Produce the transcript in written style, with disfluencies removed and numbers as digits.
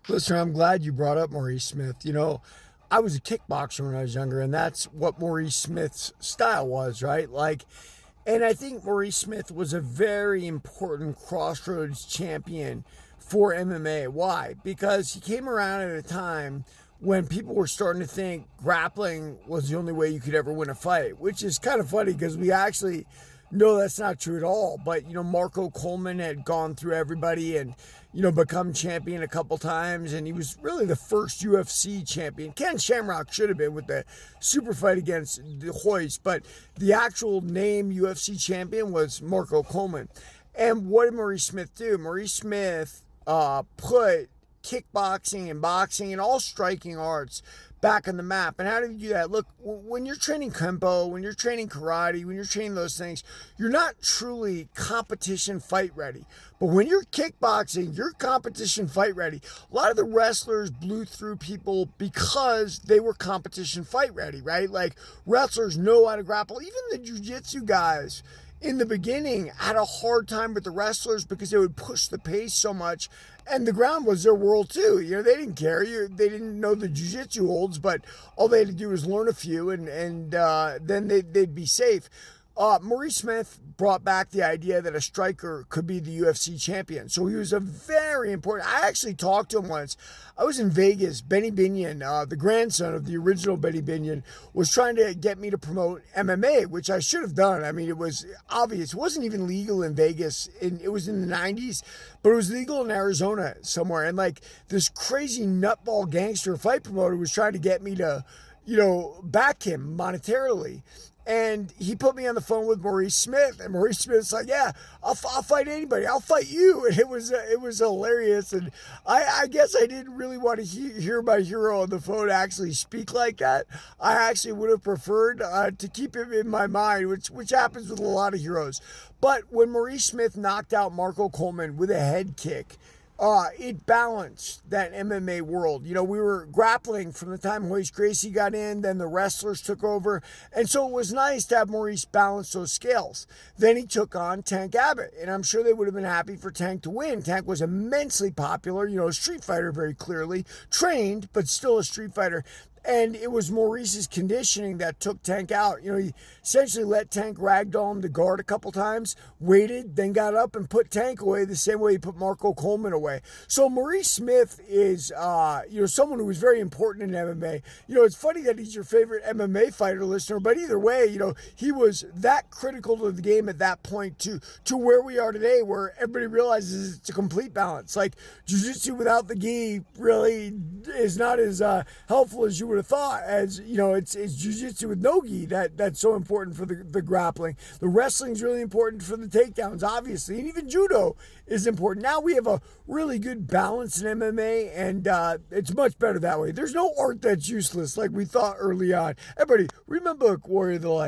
Listen, I'm glad you brought up Maurice Smith. I was a kickboxer when I was younger, and that's what Maurice Smith's style was, right? And I think Maurice Smith was a very important crossroads champion for MMA. Why? Because he came around at a time when people were starting to think grappling was the only way you could ever win a fight, which is kind of funny because we actually know that's not true at all. But, Marco Coleman had gone through everybody and, become champion a couple times. And he was really the first UFC champion. Ken Shamrock should have been with the super fight against the Hoist. But the actual name UFC champion was Marco Coleman. And what did Maurice Smith do? Maurice Smith put kickboxing and boxing and all striking arts back on the map. And how do you do that? Look, when you're training Kempo, when you're training karate, when you're training those things, you're not truly competition fight ready. But when you're kickboxing, you're competition fight ready. A lot of the wrestlers blew through people because they were competition fight ready, right? Like wrestlers know how to grapple. Even the jiu-jitsu guys in the beginning had a hard time with the wrestlers because they would push the pace so much, and the ground was their world too. They didn't care. They didn't know the jiu-jitsu holds, but all they had to do was learn a few, and then they'd be safe. Maurice Smith brought back the idea that a striker could be the UFC champion. So he was a very important. I actually talked to him once. I was in Vegas. Benny Binion, the grandson of the original Benny Binion, was trying to get me to promote MMA, which I should have done. I mean, it was obvious. It wasn't even legal in Vegas. It was in the 90s, but it was legal in Arizona somewhere. And this crazy nutball gangster fight promoter was trying to get me to, back him monetarily. And he put me on the phone with Maurice Smith, and Maurice Smith's like, "Yeah, I'll fight anybody. I'll fight you." And it was hilarious. And I guess I didn't really want to hear my hero on the phone actually speak like that. I actually would have preferred to keep him in my mind, which happens with a lot of heroes. But when Maurice Smith knocked out Marco Coleman with a head kick, it balanced that MMA world. We were grappling from the time Royce Gracie got in, then the wrestlers took over. And so it was nice to have Maurice balance those scales. Then he took on Tank Abbott, and I'm sure they would have been happy for Tank to win. Tank was immensely popular, a street fighter very clearly, trained, but still a street fighter. And it was Maurice's conditioning that took Tank out. He essentially let Tank ragdoll him to guard a couple times, waited, then got up and put Tank away the same way he put Marco Coleman away. So Maurice Smith is, someone who was very important in MMA. It's funny that he's your favorite MMA fighter listener, but either way, he was that critical to the game at that point to where we are today, where everybody realizes it's a complete balance. Like jiu-jitsu without the gi really is not as helpful as you would have thought, as it's jiu-jitsu with no gi that's so important for the grappling. The wrestling's really important for the takedowns, obviously, and even judo is important. Now we have a really good balance in MMA, and it's much better that way. There's no art that's useless like we thought early on. Everybody remember Warrior of the Light.